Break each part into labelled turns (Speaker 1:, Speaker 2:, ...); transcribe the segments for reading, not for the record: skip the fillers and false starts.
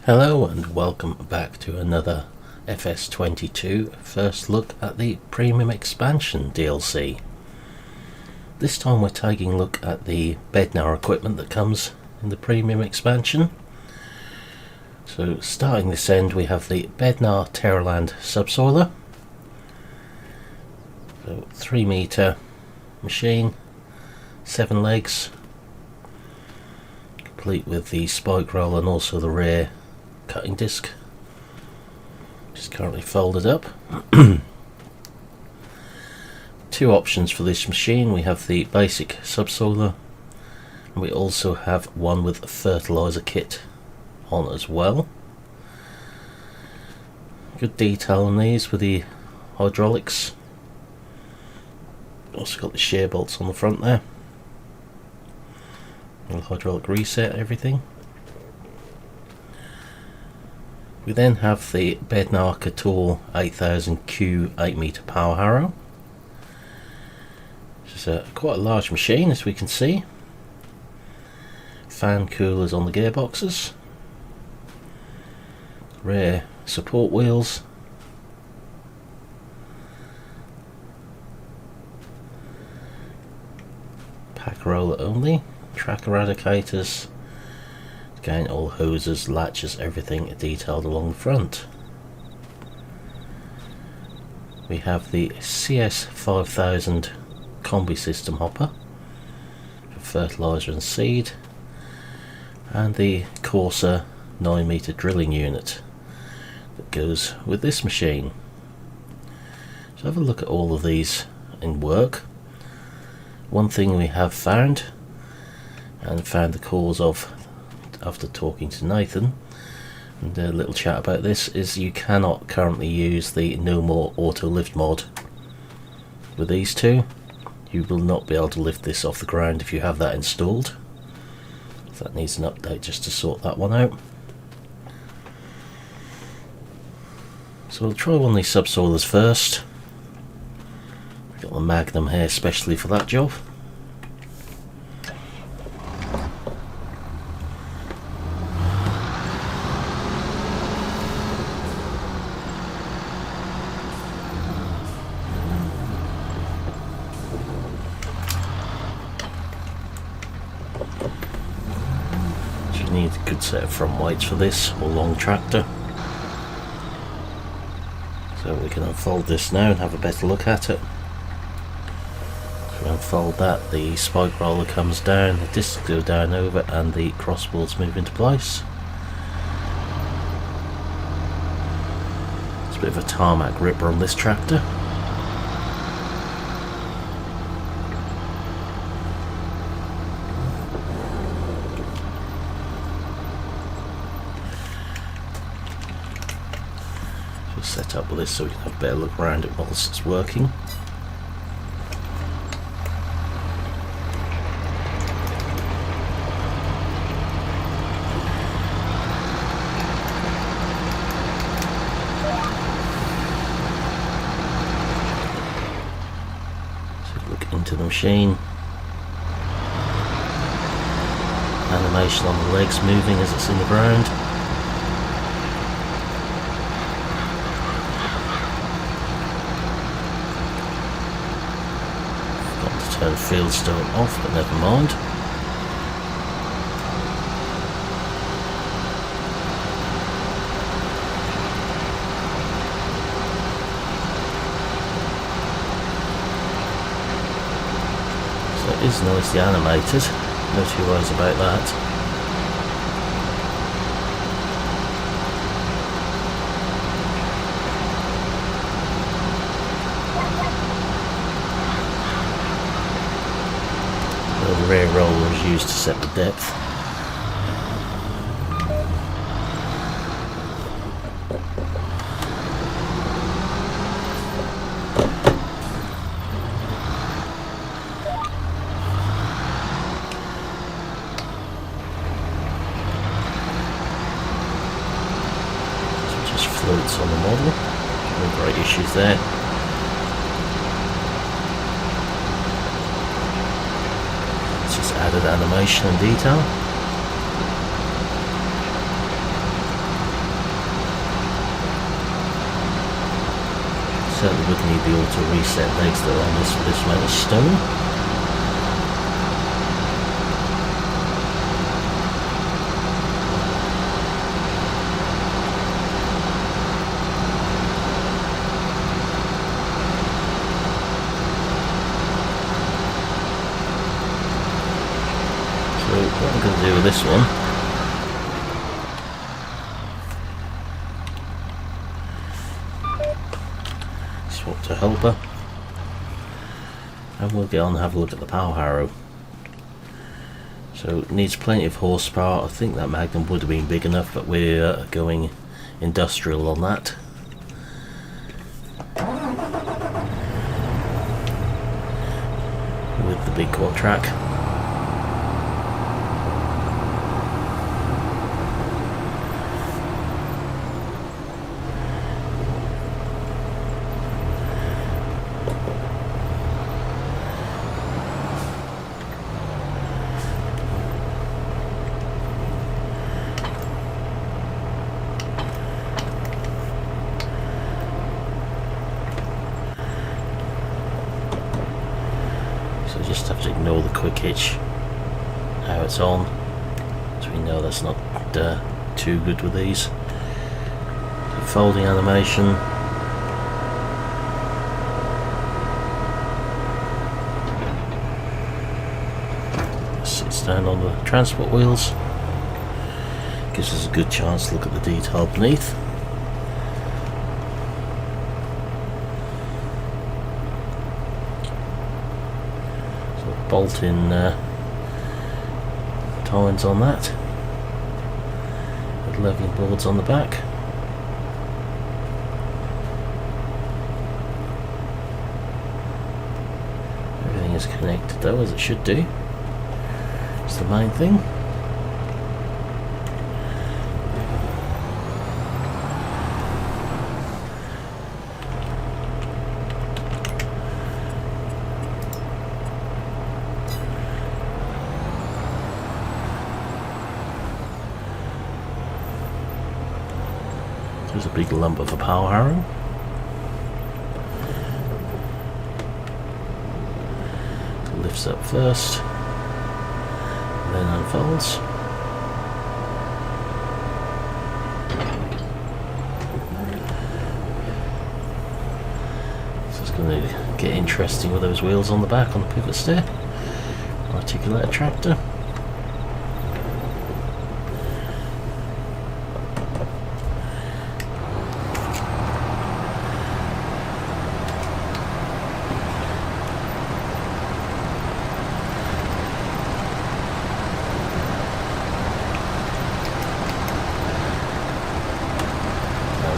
Speaker 1: Hello and welcome back to another FS22 first look at the Premium Expansion DLC. This time we're taking a look at the Bednar equipment that comes in the Premium Expansion. So starting this end we have the Bednar Terraland subsoiler. So 3 meter machine, 7 legs, complete with the spike roll and also the rear cutting disc, which is currently folded up. Two options for this machine. We have the basic subsoiler and we also have one with a fertilizer kit on as well. Good detail on these with the hydraulics. Also got the shear bolts on the front there. And the hydraulic reset, everything. We then have the Bednar Couture 8000Q 8 meter power harrow. This is quite a large machine, as we can see. Fan coolers on the gearboxes. Rear support wheels. Pack roller only. Trac eradicators. Again, all hoses, latches, everything detailed along the front. We have the CS5000 combi system hopper for fertilizer and seed, and the Corsair 9 meter drilling unit that goes with this machine. So have a look at all of these in work. One thing we have found, and found the cause of after talking to Nathan and a little chat about this, is you cannot currently use the No More Auto Lift mod with these two. You will not be able to lift this off the ground if you have that installed. So that needs an update just to sort that one out. So we'll try one of these subsoilers first. We've got the Magnum here especially for that job. Need a good set of front weights for this, or long tractor. So we can unfold this now and have a better look at it. If we unfold that, the spike roller comes down, the discs go down over, and the crossboards move into place. It's a bit of a tarmac ripper on this tractor. Set up with this so we can have a better look around it whilst it's working. So look into the machine. Animation on the legs moving as it's in the ground. Turn field stone off, but never mind. So it is nicely animated, no two ways about that. The rear roller is used to set the depth. So just floats on the model. No great issues there. Added animation and detail. certainly would need the auto reset legs that are on this amount of stone. So what I'm going to do with this one, swap to helper, and we'll get on and have a look at the power harrow. So it needs plenty of horsepower. I think that Magnum would have been big enough, but we're going industrial on that. With the big quad track. Just have to ignore the quick hitch, how it's on, so we know that's not too good with these. So folding animation, sits down on the transport wheels, gives us a good chance to look at the detail beneath. Bolt-in tines on that, with leveling boards on the back. Everything is connected though, as it should do. It's the main thing. There's a big lump of a power harrow. It lifts up first, and then unfolds. So it's going to get interesting with those wheels on the back on the pivot stair. Articulated tractor.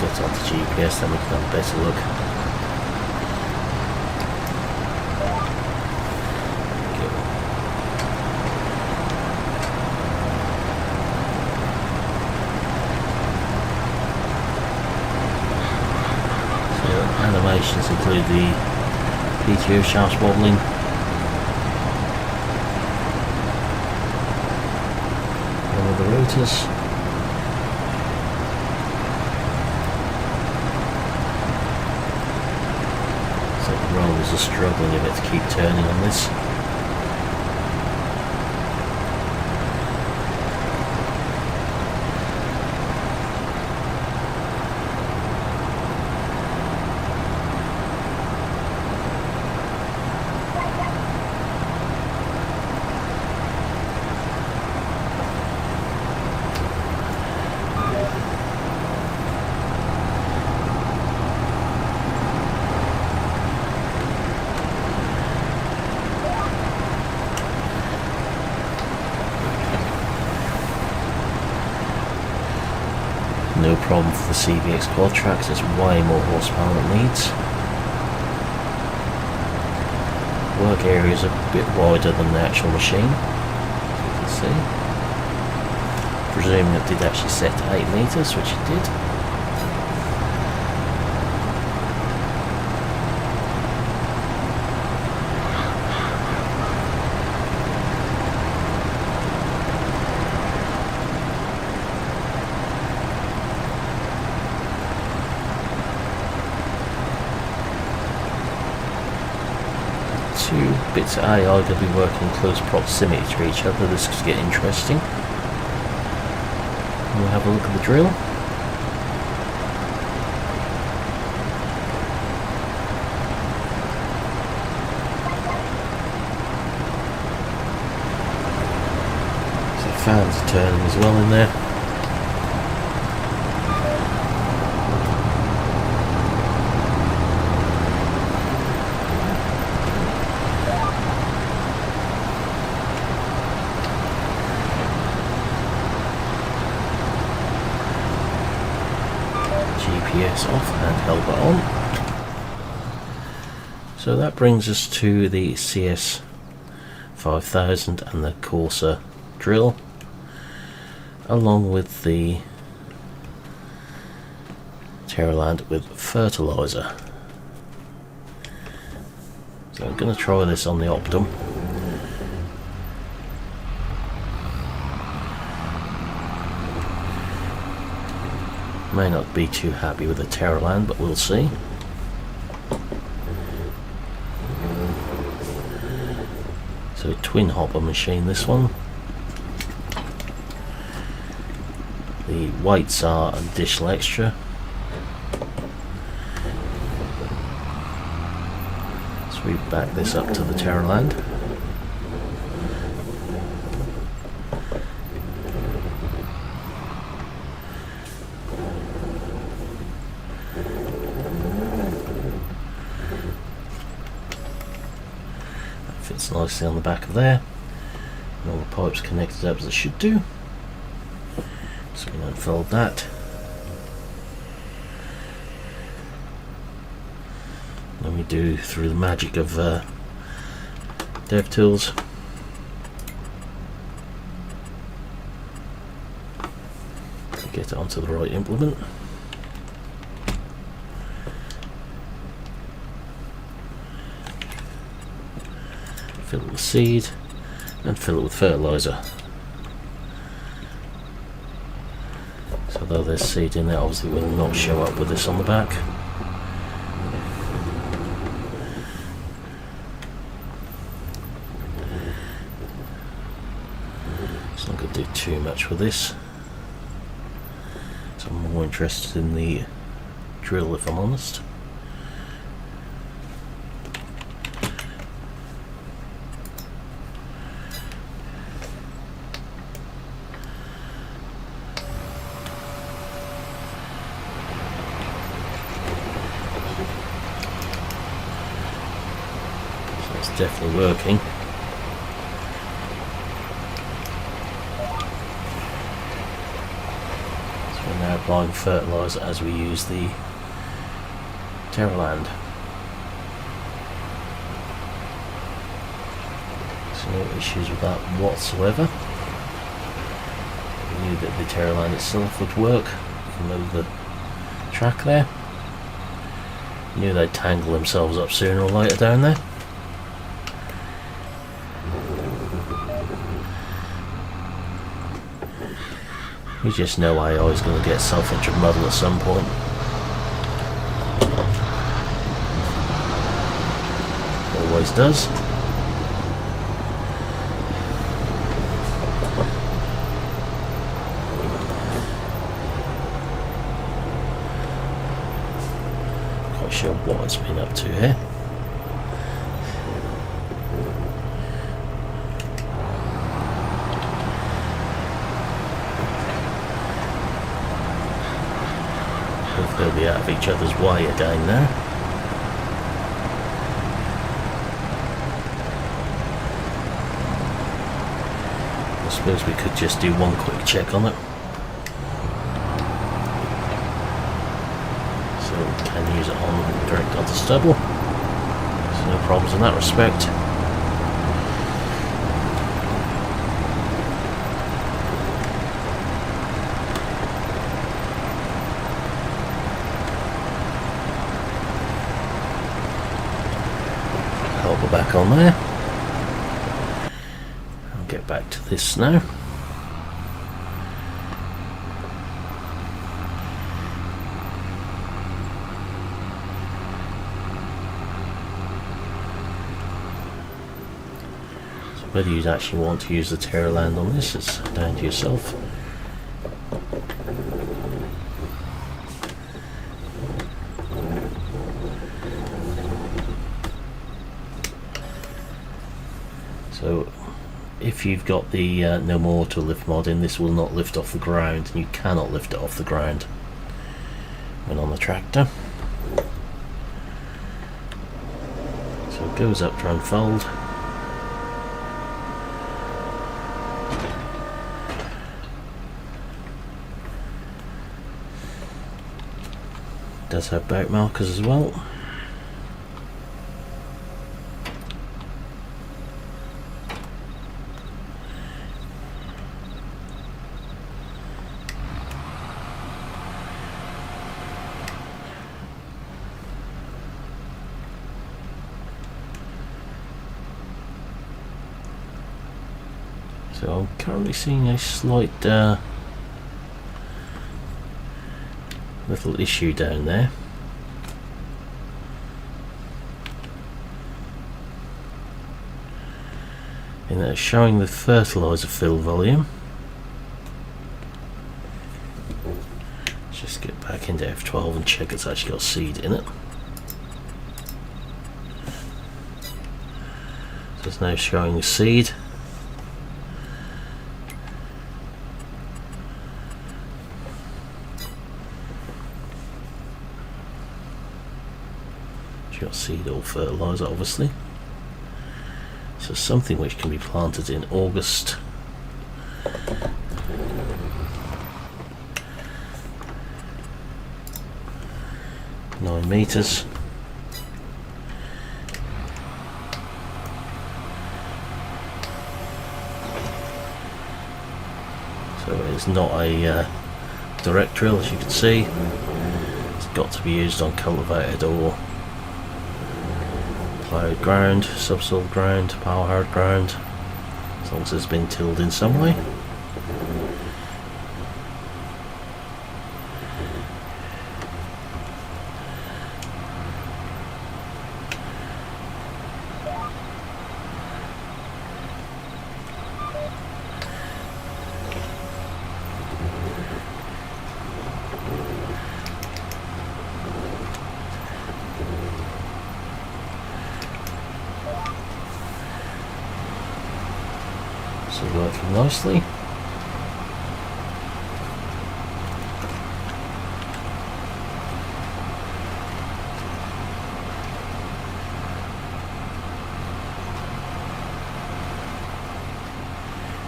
Speaker 1: Get onto GPS, then we can have a better look. So animations include the PTO shafts wobbling, one of the rotors. Rollers are struggling a bit to keep turning on this. No problem for the CVX quad tracks, it's way more horsepower than it needs. Work area is a bit wider than the actual machine, as you can see. Presuming it did actually set to 8 metres, which it did. two bits of AI are going to be working in close proximity to each other. This could get interesting. We'll have a look at the drill. So fans are turning as well in there. GPS off and helmet on. So that brings us to the CS5000 and the Corsair drill, along with the Terraland with fertilizer. So I'm going to try this on the Optum. May not be too happy with the Terraland, but we'll see. So twin hopper machine, this one. The weights are additional extra. So we back this up to the Terraland. Fits nicely on the back of there, and all the pipes connected up as they should do. So we unfold that. Then we do, through the magic of DevTools, to get it onto the right implement. Fill it with seed and fill it with fertilizer. So though there's seed in there, obviously will not show up with this on the back. It's not going to do too much with this. So I'm more interested in the drill, if I'm honest. Definitely working. So we're now applying fertilizer as we use the Terraland. So no issues with that whatsoever. We knew that the Terraland itself would work. From over the track there. Knew they'd tangle themselves up sooner or later down there. We just know AI is going to get itself into a muddle at some point. Always does. Quite sure what it's been up to here. They'll be out of each other's way again now. I suppose we could just do one quick check on it. So we can use it on direct onto stubble. So no problems in that respect. Back on there. I'll get back to this now. Whether you'd actually want to use the Terraland on this is down to yourself. So if you've got the no mortar lift mod in, this will not lift off the ground, and you cannot lift it off the ground when on the tractor. So it goes up to unfold. Does have bout markers as well. So I'm currently seeing a slight little issue down there. In that it's showing the fertilizer fill volume. Let's just get back into F12 and check it's actually got seed in it. So it's now showing the seed. Got seed or fertilizer, obviously. So something which can be planted in August. Nine meters. So it's not a direct drill, as you can see. It's got to be used on cultivated or ploughed ground, subsoil ground, power hard ground, as long as it's been tilled in some way. Working nicely.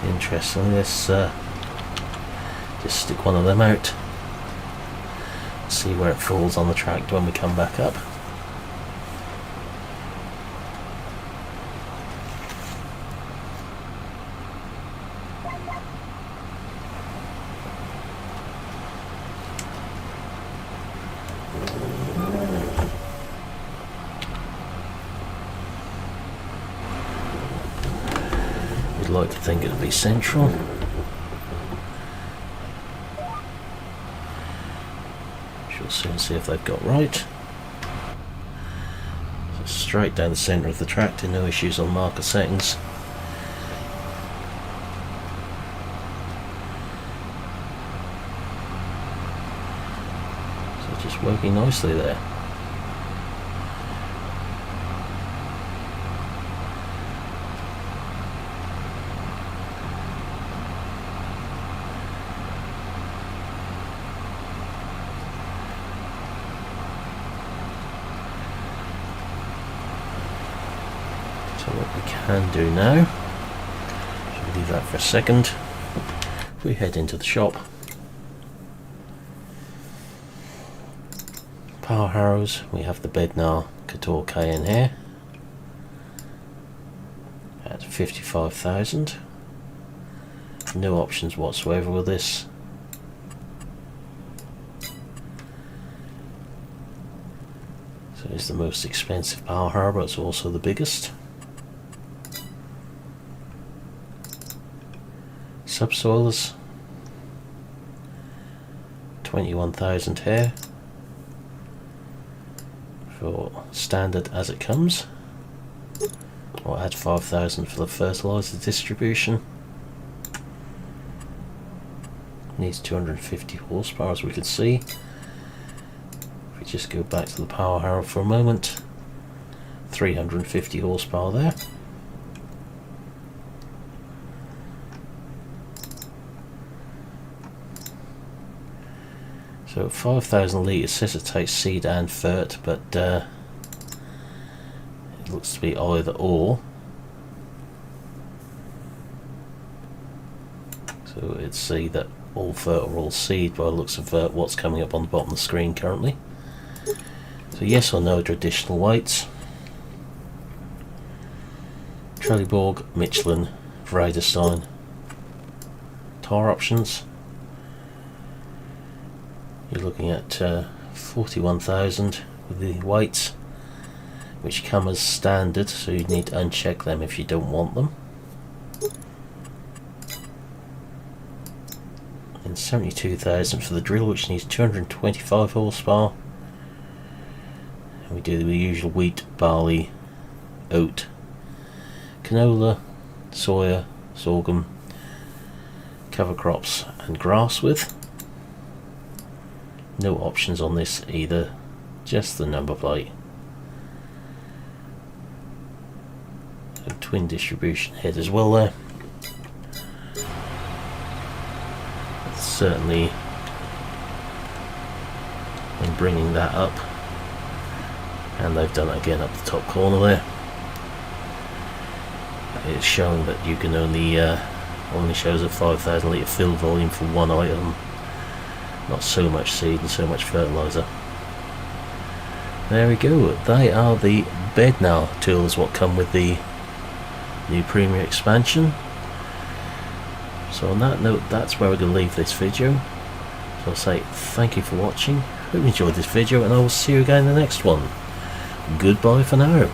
Speaker 1: Interestingly, let's just stick one of them out, see where it falls on the track when we come back up. Like to think it'll be central. Shall soon see if they've got right. So straight down the centre of the tractor, no issues on marker settings. So just working nicely there. What we can do now, should we leave that for a second, we head into the shop. Power harrows, we have the Bednar Couture K in here at 55,000. No options whatsoever with this. So it's the most expensive power harrow, but it's also the biggest. Subsoilers, 21,000 here for standard as it comes, I'll add 5,000 for the fertilizer distribution. Needs 250 horsepower, as we can see. If we just go back to the power harrow for a moment, 350 horsepower there. So 5,000 litres, says it takes seed and fert, but it looks to be either or. So it's see that all fert or all seed by the looks of what's coming up on the bottom of the screen currently. So yes or no to additional weights. Trelleborg, Michelin, Vredestein. Tyre options. You're looking at 41,000 with the weights, which come as standard, so you need to uncheck them if you don't want them. And 72,000 for the drill, which needs 225 horsepower. And we do the usual wheat, barley, oat, canola, soya, sorghum, cover crops and grass with. No options on this either, just the number plate. A twin distribution head as well there. Certainly when bringing that up, and they've done it again up the top corner there, it's showing that you can only shows a 5,000 litre fill volume for one item, not so much seed and so much fertilizer. There we go, they are the Bednar tools what come with the new premium expansion. So on that note, that's where we're going to leave this video. So I'll say thank you for watching, hope you enjoyed this video, and I will see you again in the next one. Goodbye for now.